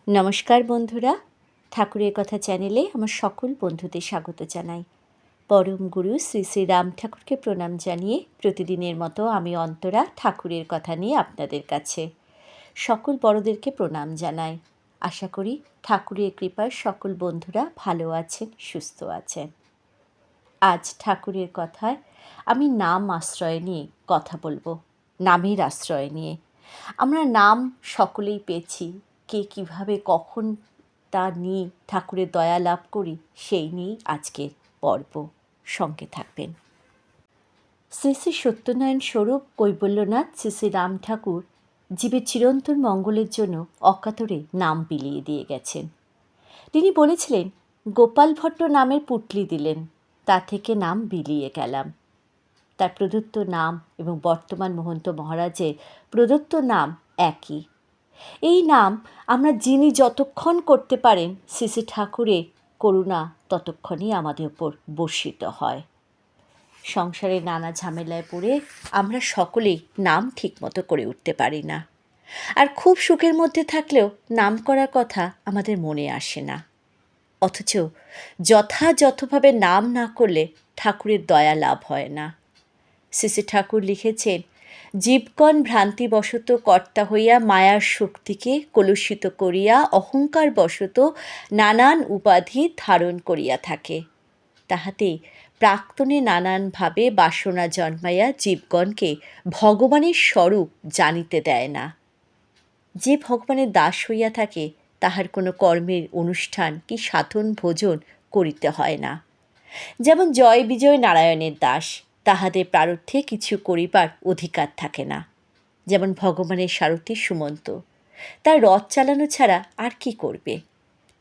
নমস্কার বন্ধুরা, ঠাকুরের কথা চ্যানেলে আমার সকল বন্ধুদের স্বাগত জানাই। পরম গুরু শ্রী শ্রী রাম ঠাকুরকে প্রণাম জানিয়ে প্রতিদিনের মতো আমি অন্তরা ঠাকুরের কথা নিয়ে আপনাদের কাছে সকল বড়দেরকে প্রণাম জানাই। আশা করি ঠাকুরের কৃপায় সকল বন্ধুরা ভালো আছেন, সুস্থ আছেন। আজ ঠাকুরের কথায় আমি নাম আশ্রয় নিয়ে কথা বলবো, নামের আশ্রয় নিয়ে। আমরা নাম সকলেই পেয়েছি, কে কীভাবে কখন তা নিয়ে ঠাকুরের দয়া লাভ করি সেই নিয়েই আজকের পর্ব। সঙ্গে থাকবেন। শ্রী শ্রী সত্যনারায়ণ স্বরূপ কৈবল্যনাথ শ্রী শ্রী রাম ঠাকুর জীবের চিরন্তন মঙ্গলের জন্য অকাতরে নাম বিলিয়ে দিয়ে গেছেন। তিনি বলেছিলেন, গোপাল ভট্ট নামের পুটলি দিলেন, তা থেকে নাম বিলিয়ে গেলাম। তার প্রদত্ত নাম এবং বর্তমান মহন্ত মহারাজের প্রদত্ত নাম একই। এই নাম আমরা যিনি যতক্ষণ করতে পারেন, শ্রী শ্রী ঠাকুরের করুণা ততক্ষণই আমাদের ওপর বর্ষিত হয়। সংসারে নানা ঝামেলায় পড়ে আমরা সকলেই নাম ঠিকমতো করে উঠতে পারি না, আর খুব সুখের মধ্যে থাকলেও নাম করার কথা আমাদের মনে আসে না। অথচ যথাযথভাবে নাম না করলে ঠাকুরের দয়া লাভ হয় না। শ্রী শ্রী ঠাকুর লিখেছেন, জীবগণ ভ্রান্তিবশত কর্তা হইয়া মায়ার শক্তিকে কলুষিত করিয়া অহংকার বশত নানান উপাধি ধারণ করিয়া থাকে। তাহাতে প্রাক্তনে নানানভাবে বাসনা জন্মাইয়া জীবগণকে ভগবানের স্বরূপ জানিতে দেয় না। যে ভগবানের দাস হইয়া থাকে তাহার কোনো কর্মের অনুষ্ঠান কি সাধন ভোজন করিতে হয় না। যেমন জয় বিজয় নারায়ণের দাস, তাহাদের প্রারব্ধে কিছু করিবার অধিকার থাকে না। যেমন ভগবানের সারথি সুমন্ত, তার রথ চালানো ছাড়া আর কি করবে?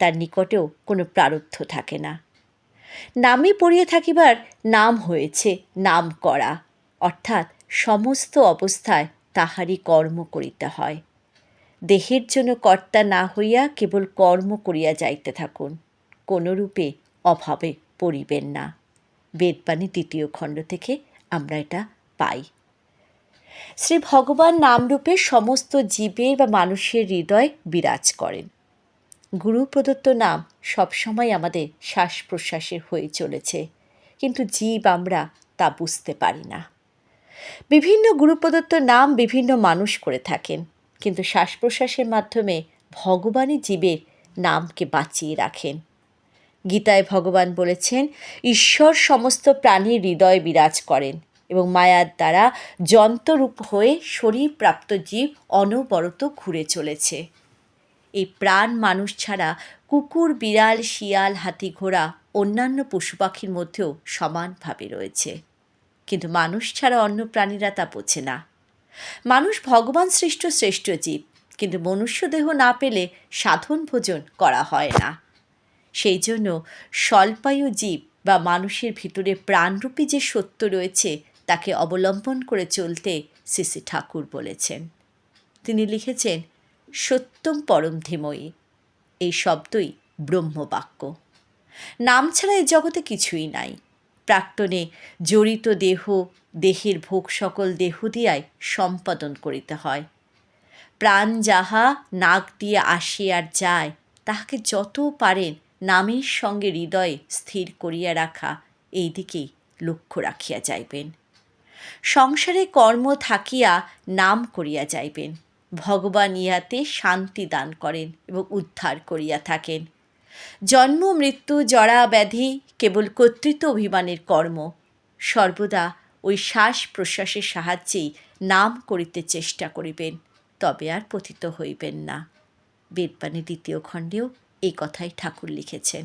তার নিকটেও কোনো প্রারব্ধ থাকে না। নামে পড়িয়া থাকিবার নাম হয়েছে নাম করা, অর্থাৎ সমস্ত অবস্থায় তাহারই কর্ম করিতে হয়। দেহের জন্য কর্তা না হইয়া কেবল কর্ম করিয়া যাইতে থাকুন, কোনরূপে অভাবে পড়িবেন না। বেদবাণী 2য় খণ্ড থেকে আমরা এটা পাই। শ্রী ভগবান নামরূপে সমস্ত জীবের বা মানুষের হৃদয় বিরাজ করেন। গুরু প্রদত্ত নাম সবসময় আমাদের শ্বাস প্রশ্বাসের হয়ে চলেছে, কিন্তু জীব আমরা তা বুঝতে পারি না। বিভিন্ন গুরু প্রদত্ত নাম বিভিন্ন মানুষ করে থাকেন, কিন্তু শ্বাস প্রশ্বাসের মাধ্যমে ভগবানই জীবের নামকে বাঁচিয়ে রাখেন। গীতায় ভগবান বলেছেন, ঈশ্বর সমস্ত প্রাণীর হৃদয়ে বিরাজ করেন এবং মায়ার দ্বারা যন্ত্ররূপ হয়ে শরীর প্রাপ্ত জীব অনবরত ঘুরে চলেছে। এই প্রাণ মানুষ ছাড়া কুকুর, বিড়াল, শিয়াল, হাতি, ঘোড়া অন্যান্য পশু পাখির মধ্যেও সমানভাবে রয়েছে, কিন্তু মানুষ ছাড়া অন্য প্রাণীরা তা বোঝে না। মানুষ ভগবান সৃষ্ট শ্রেষ্ঠ জীব, কিন্তু মনুষ্য দেহ না পেলে সাধন ভোজন করা হয় না। সেই জন্য স্বল্পায়ু জীব বা মানুষের ভিতরে প্রাণরূপী যে সত্য রয়েছে তাকে অবলম্বন করে চলতে শ্রী শ্রী ঠাকুর বলেছেন। তিনি লিখেছেন, সত্যম পরম ধীময়ী। এই শব্দই ব্রহ্মবাক্য। নাম ছাড়া এই জগতে কিছুই নাই। প্রাক্তনে জড়িত দেহের ভোগ সকল দেহ দিয়াই সম্পাদন করিতে হয়। প্রাণ যাহা নাক দিয়ে আসে আর যায়, তাহাকে যত পারেন নামের সঙ্গে হৃদয়ে স্থির করিয়া রাখা, এই দিকেই লক্ষ্য রাখিয়া যাইবেন। সংসারে কর্ম থাকিয়া নাম করিয়া যাইবেন। ভগবান ইহাতে শান্তি দান করেন এবং উদ্ধার করিয়া থাকেন। জন্ম, মৃত্যু, জরা, ব্যাধি কেবল কর্তৃত্ব অভিমানের কর্ম। সর্বদা ওই শ্বাস প্রশ্বাসের সাহায্যেই নাম করিতে চেষ্টা করিবেন, তবে আর পতিত হইবেন না। বেদবাণী 2য় খণ্ডেও এই কথাই ঠাকুর লিখেছেন।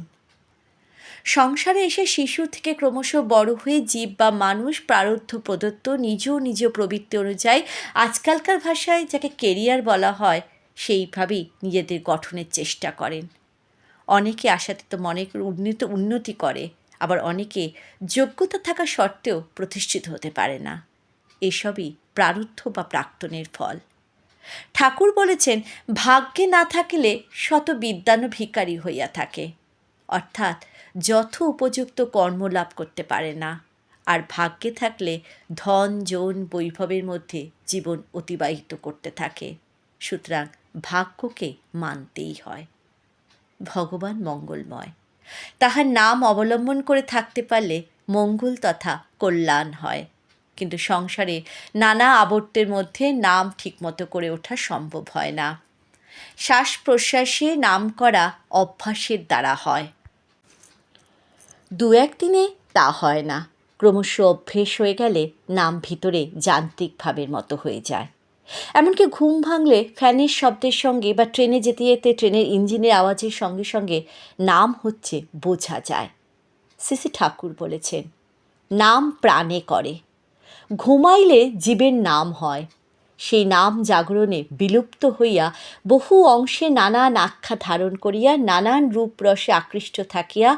সংসারে এসে শিশু থেকে ক্রমশ বড় হয়ে জীব বা মানুষ প্রারব্ধ প্রদত্ত নিজ নিজ প্রবৃত্তি অনুযায়ী, আজকালকার ভাষায় যাকে কেরিয়ার বলা হয়, সেইভাবেই নিজেদের গঠনের চেষ্টা করেন। অনেকে আশাতীত মনে উন্নতি করে, আবার অনেকে যোগ্যতা থাকা সত্ত্বেও প্রতিষ্ঠিত হতে পারে না। এসবই প্রারব্ধ বা প্রাক্তনের ফল। ঠাকুর বলেছেন, ভাগ্যে না থাকিলে শত বিদ্বানও ভিখারি হইয়া থাকে, অর্থাৎ যথ উপযুক্ত কর্ম লাভ করতে পারে না, আর ভাগ্যে থাকলে ধন, যৌন, বৈভবের মধ্যে জীবন অতিবাহিত করতে থাকে। সুতরাং ভাগ্যকে মানতেই হয়। ভগবান মঙ্গলময়, তাহার নাম অবলম্বন করে থাকতে পারলে মঙ্গল তথা কল্যাণ হয়। কিন্তু সংসারে নানা আবর্তের মধ্যে নাম ঠিকমতো করে ওঠা সম্ভব হয় না। শ্বাস প্রশ্বাসে নাম করা অভ্যাসের দ্বারা হয়, দু একদিনে তা হয় না। ক্রমশ অভ্যেস হয়ে গেলে নাম ভিতরে যান্ত্রিক ভাবের মতো হয়ে যায়। এমনকি ঘুম ভাঙলে ফ্যানের শব্দের সঙ্গে বা ট্রেনে যেতে যেতে ট্রেনের ইঞ্জিনের আওয়াজের সঙ্গে সঙ্গে নাম হচ্ছে বোঝা যায়। শ্রী ঠাকুর বলেছেন, নাম প্রাণে করে। ঘুমাইলে জীবের নাম হয়, সেই নাম জাগরণে বিলুপ্ত হইয়া বহু অংশে নানান আখ্যা ধারণ করিয়া নানান রূপ রসে আকৃষ্ট থাকিয়া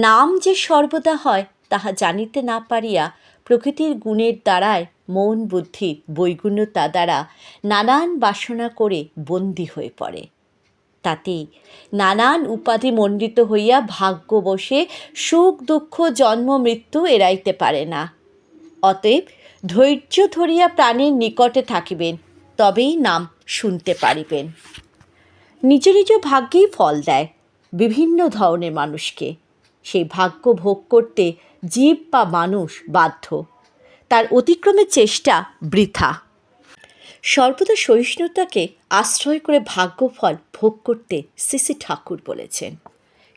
নাম যে সর্বদা হয় তাহা জানিতে না পারিয়া প্রকৃতির গুণের দ্বারায় মন বুদ্ধির বৈগুণ্যতা দ্বারা নানান বাসনা করে বন্দী হয়ে পড়ে। তাতেই নানান উপাধি মণ্ডিত হইয়া ভাগ্যবশে সুখ দুঃখ জন্ম মৃত্যু এড়াইতে পারে না। অতএব ধৈর্য ধরিয়া প্রাণের নিকটে থাকিবেন, তবেই নাম শুনতে পারিবেন। নিজ নিজ ভাগ্যেই ফল দেয় বিভিন্ন ধরনের মানুষকে। সেই ভাগ্য ভোগ করতে জীব বা মানুষ বাধ্য, তার অতিক্রমের চেষ্টা বৃথা। সর্বদা সহিষ্ণুতাকে আশ্রয় করে ভাগ্যফল ভোগ করতে শ্রী ঠাকুর বলেছেন।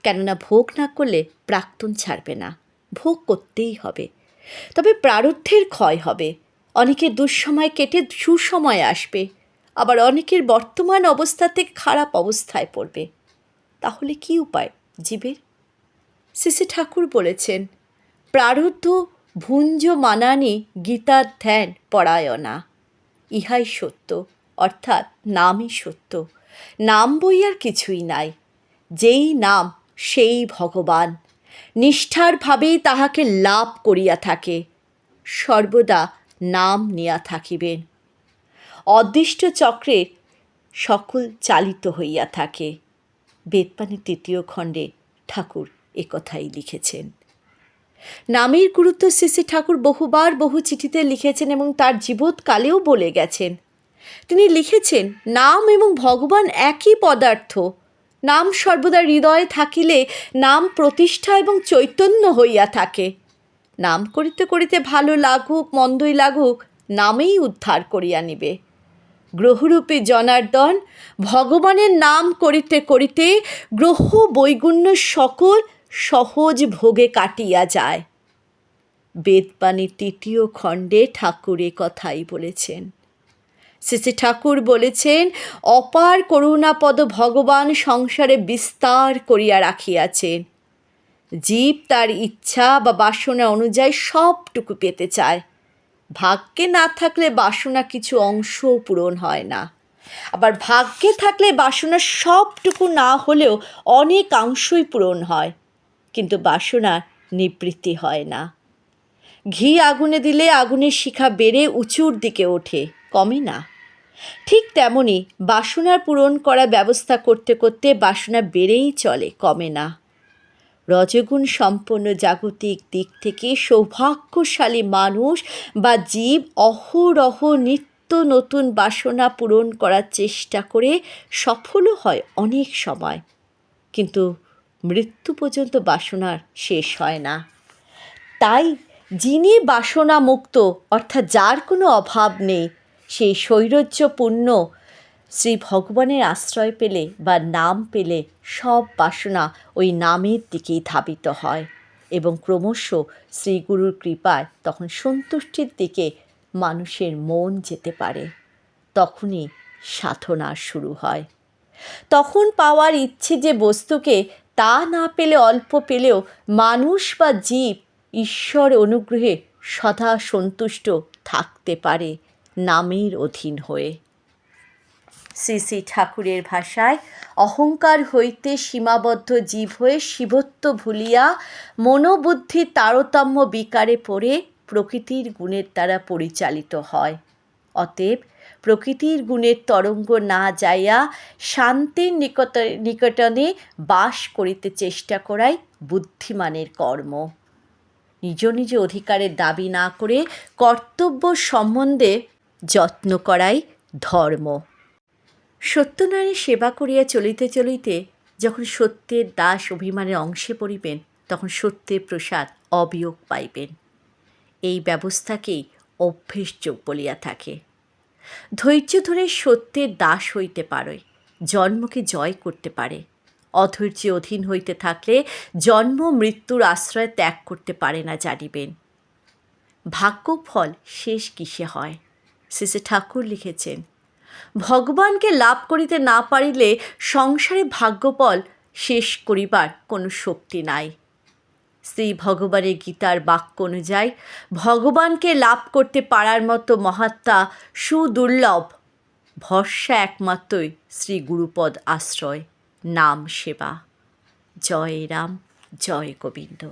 কেননা ভোগ না করলে প্রাক্তন ছাড়বে না, ভোগ করতেই হবে। তবে প্রারব্ধের ক্ষয় হবে, অনেকের দুঃসময় কেটে সুসময় আসবে, আবার অনেকের বর্তমান অবস্থা থেকে খারাপ অবস্থায় পড়বে। তাহলে কি উপায় জীবের? শ্রী ঠাকুর বলেছেন, প্রারব্ধ ভুঞ্জ মানানি গীতার ধ্যান পরায়ণা। ইহাই সত্য, অর্থাৎ নামই সত্য। নাম বই আর কিছুই নাই। যেই নাম সেই ভগবান। নিষ্ঠার ভাবেই তাহাকে লাভ করিয়া থাকে। সর্বদা নাম নিয়া থাকিবেন। অদৃষ্ট চক্রে সকল চালিত হইয়া থাকে। বেদবাণী ৩য় খণ্ডে ঠাকুর একথাই লিখেছেন। নামের গুরুত্ব শ্রী ঠাকুর বহুবার বহু চিঠিতে লিখেছেন এবং তার জীবৎকালেও বলে গেছেন। তিনি লিখেছেন, নাম এবং ভগবান একই পদার্থ। নাম সর্বদা হৃদয়ে থাকিলে নাম প্রতিষ্ঠা এবং চৈতন্য হইয়া থাকে। নাম করিতে করিতে ভালো লাগুক মন্দই লাগুক, নামেই উদ্ধার করিয়া নিবে। গ্রহরূপী জনার্দন ভগবানের নাম করিতে করিতে গ্রহ বৈগুণ্য সকল সহজ ভোগে কাটিয়া যায়। বেদবাণী ৩য় খণ্ডে ঠাকুর এ কথাই বলেছেন। শ্রী ঠাকুর বলেছেন, অপার করুণাপদ ভগবান সংসারে বিস্তার করিয়া রাখিয়াছেন। জীব তার ইচ্ছা বা বাসনা অনুযায়ী সবটুকু পেতে চায়। ভাগ্যে না থাকলে বাসনা কিছু অংশও পূরণ হয় না, আবার ভাগ্যে থাকলে বাসনা সবটুকু না হলেও অনেকাংশই পূরণ হয়, কিন্তু বাসনার নিবৃত্তি হয় না। ঘি আগুনে দিলে আগুনের শিখা বেড়ে উঁচুর দিকে ওঠে, কমে না। ঠিক তেমনি বাসনার পূরণ করার ব্যবস্থা করতে করতে বাসনা বেড়েই চলে, কমে না। রজগুণ সম্পন্ন জাগতিক দিক থেকে সৌভাগ্যশালী মানুষ বা জীব অহরহ নিত্য নতুন বাসনা পূরণ করার চেষ্টা করে সফলও হয় অনেক সময়, কিন্তু মৃত্যু পর্যন্ত বাসনার শেষ হয় না। তাই যিনি বাসনা মুক্ত, অর্থাৎ যার কোনো অভাব নেই, সেই শৈরজ্যপূর্ণ শ্রী ভগবানের আশ্রয় পেলে বা নাম পেলে সব বাসনা ওই নামের দিকেই ধাবিত হয় এবং ক্রমশ শ্রীগুরুর কৃপায় তখন সন্তুষ্টির দিকে মানুষের মন যেতে পারে। তখনই সাধনা শুরু হয়। তখন পাওয়ার ইচ্ছে যে বস্তুকে, তা না পেলে অল্প পেলেও মানুষ বা জীব ঈশ্বর অনুগ্রহে সদা সন্তুষ্ট থাকতে পারে নামের অধীন হয়ে। শ্রী ঠাকুরের ভাষায়, অহংকার হইতে সীমাবদ্ধ জীব হয়ে শিবত্ব ভুলিয়া মনোবুদ্ধির তারতম্য বিকারে পড়ে প্রকৃতির গুণের দ্বারা পরিচালিত হয়। অতএব প্রকৃতির গুণের তরঙ্গ না যাইয়া শান্তির নিকটনে বাস করিতে চেষ্টা করাই বুদ্ধিমানের কর্ম। নিজ নিজ অধিকারের দাবি না করে কর্তব্য সম্বন্ধে যত্ন করাই ধর্ম। সত্যনারায়ণের সেবা করিয়া চলিতে চলিতে যখন সত্যের দাস অভিমানের অংশে পড়িবেন, তখন সত্যের প্রসাদ অবিয়োগ পাইবেন। এই ব্যবস্থাকেই অভ্যেসযোগ বলিয়া থাকে। ধৈর্য ধরে সত্যের দাস হইতে পারে, জন্মকে জয় করতে পারে। অধৈর্যে অধীন হইতে থাকলে জন্ম মৃত্যুর আশ্রয় ত্যাগ করতে পারে না, জানিবেন। ভাগ্যফল শেষ কিসে হয়? শ্রী শ্রী ঠাকুর লিখেছেন, ভগবানকে লাভ করিতে না পারিলে সংসারে ভাগ্যফল শেষ করিবার কোনো শক্তি নাই। শ্রী ভগবানের গীতার বাক্য অনুযায়ী ভগবানকে লাভ করতে পারার মতো মহাত্মা সুদুর্লভ। ভরসা একমাত্রই শ্রী গুরুপদ আশ্রয়, নাম সেবা। জয় রাম, জয় গোবিন্দ।